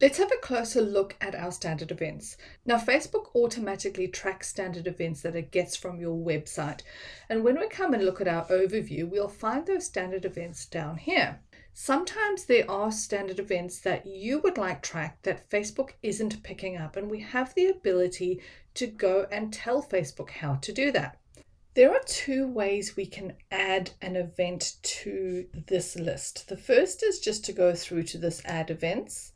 Let's have a closer look at our standard events. Now, Facebook automatically tracks standard events that it gets from your website. And when we come and look at our overview, we'll find those standard events down here. Sometimes there are standard events that you would like tracked that Facebook isn't picking up, and we have the ability to go and tell Facebook how to do that. There are two ways we can add an event to this list. The first is just to go through to this add events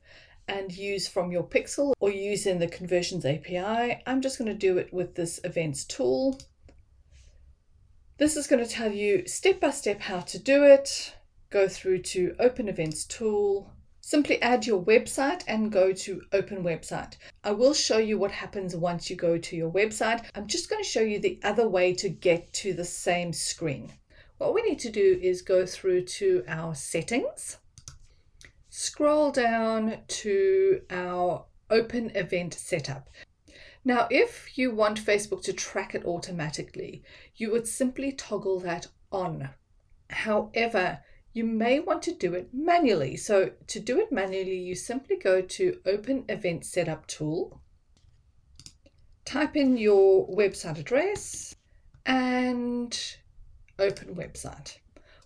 and use from your Pixel or use in the Conversions API. I'm just going to do it with this events tool. This is going to tell you step by step how to do it. Go through to Open Events Tool. Simply add your website and go to Open Website. I will show you what happens once you go to your website. I'm just going to show you the other way to get to the same screen. What we need to do is go through to our settings. Scroll down to our Open Event Setup. Now, if you want Facebook to track it automatically, you would simply toggle that on. However, you may want to do it manually. So to do it manually, you simply go to Open Event Setup tool, type in your website address and open website.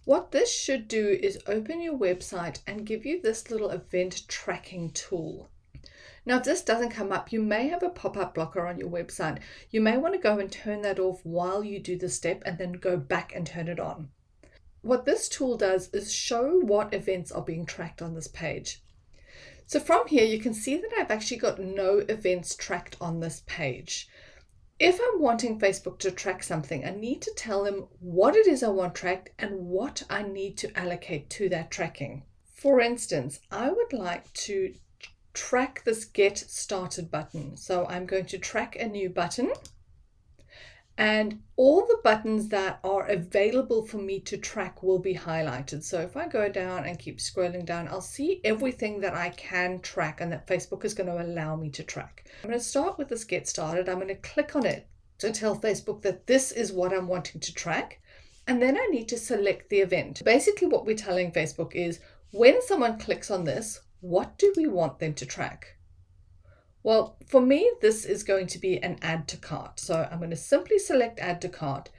What this should do is open your website and give you this little event tracking tool. Now, if this doesn't come up, you may have a pop-up blocker on your website. You may want to go and turn that off while you do the step and then go back and turn it on. What this tool does is show what events are being tracked on this page. So from here, you can see that I've actually got no events tracked on this page. If I'm wanting Facebook to track something, I need to tell them what it is I want tracked and what I need to allocate to that tracking. For instance, I would like to track this Get Started button. So I'm going to track a new button, and all the buttons that are available for me to track will be highlighted. So if I go down and keep scrolling down, I'll see everything that I can track and that Facebook is going to allow me to track. I'm going to start with this Get Started. I'm going to click on it to tell Facebook that this is what I'm wanting to track. And then I need to select the event. Basically, what we're telling Facebook is when someone clicks on this, what do we want them to track? Well, for me, this is going to be an add to cart. So I'm going to simply select add to cart.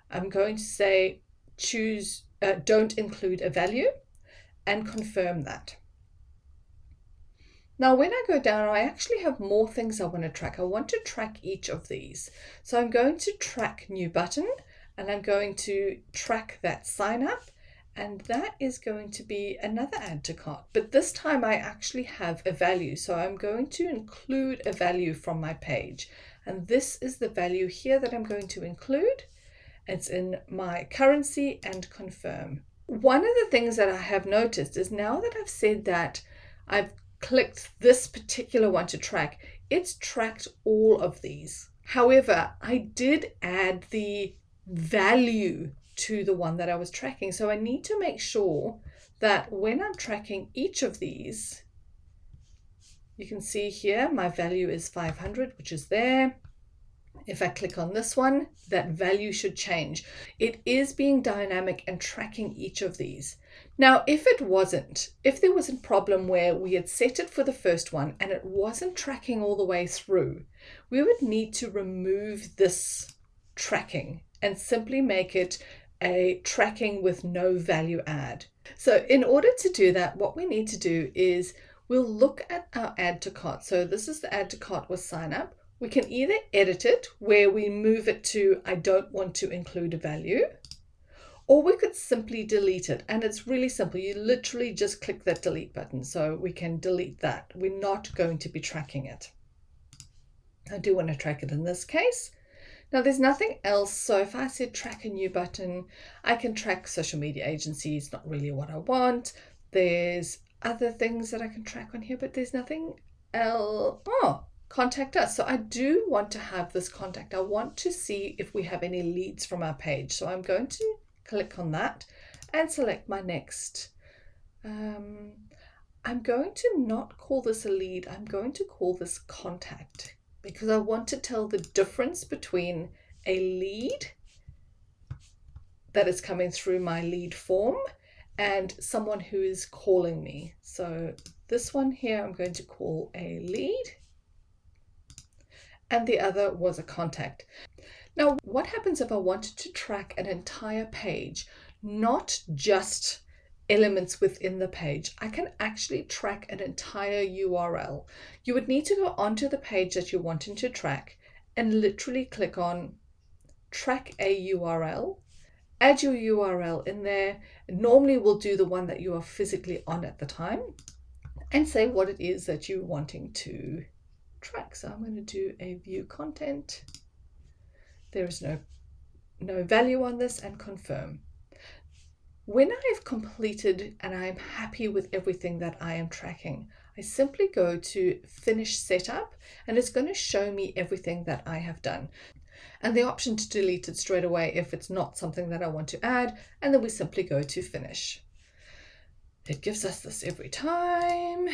I'm going to say choose, don't include a value, and confirm that. Now, when I go down, I actually have more things I want to track. I want to track each of these. So I'm going to track new button, and I'm going to track that sign up. And that is going to be another add to cart. But this time I actually have a value. So I'm going to include a value from my page. And this is the value here that I'm going to include. It's in my currency and confirm. One of the things that I have noticed is now that I've said that I've clicked this particular one to track, it's tracked all of these. However, I did add the value to the one that I was tracking. So I need to make sure that when I'm tracking each of these, you can see here my value is 500, which is there. If I click on this one, that value should change. It is being dynamic and tracking each of these. Now, if there was a problem where we had set it for the first one and it wasn't tracking all the way through, we would need to remove this tracking and simply make it a tracking with no value add. So in order to do that, what we need to do is we'll look at our add to cart. So this is the add to cart with sign up. We can either edit it where we move it to I don't want to include a value, or we could simply delete it. And it's really simple. You literally just click that delete button. So we can delete that. We're not going to be tracking it. I do want to track it in this case. Now there's nothing else. So if I said track a new button, I can track social media agencies, not really what I want. There's other things that I can track on here, but there's nothing else. Oh, contact us. So I do want to have this contact. I want to see if we have any leads from our page. So I'm going to click on that and select my next. I'm going to not call this a lead. I'm going to call this contact, because I want to tell the difference between a lead that is coming through my lead form and someone who is calling me. So This one here I'm going to call a lead, and the other was a contact. Now, what happens if I wanted to track an entire page, not just elements within the page? I can actually track an entire URL. You would need to go onto the page that you're wanting to track and literally click on track a URL, add your URL in there. Normally we'll do the one that you are physically on at the time, and say what it is that you're wanting to track. So I'm going to do a view content. There is no value on this, and confirm. When I've completed and I'm happy with everything that I am tracking, I simply go to finish setup, and it's going to show me everything that I have done. And the option to delete it straight away if it's not something that I want to add, and then we simply go to finish. It gives us this every time.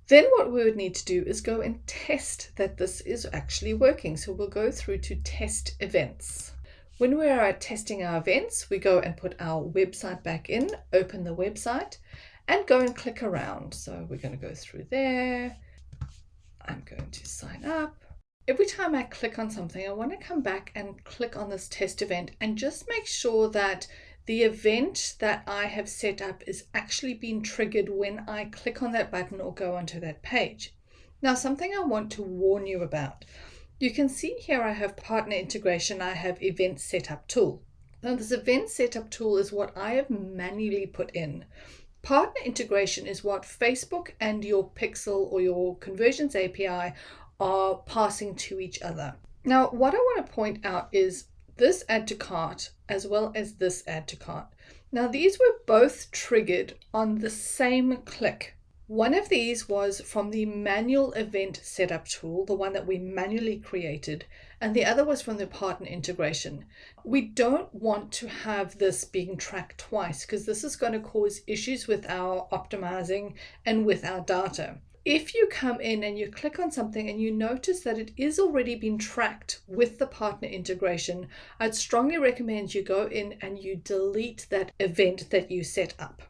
Then what we would need to do is go and test that this is actually working. So we'll go through to test events. When we are testing our events, we go and put our website back in, open the website, and go and click around. So we're going to go through there. I'm going to sign up. Every time I click on something, I want to come back and click on this test event and just make sure that the event that I have set up is actually being triggered when I click on that button or go onto that page. Now, something I want to warn you about. You can see here I have partner integration, I have event setup tool. Now, this event setup tool is what I have manually put in. Partner integration is what Facebook and your Pixel or your Conversions API are passing to each other. Now, what I want to point out is this add to cart as well as this add to cart. Now, these were both triggered on the same click. One of these was from the manual event setup tool, the one that we manually created, and the other was from the partner integration. We don't want to have this being tracked twice because this is going to cause issues with our optimizing and with our data. If you come in and you click on something and you notice that it is already been tracked with the partner integration, I'd strongly recommend you go in and you delete that event that you set up.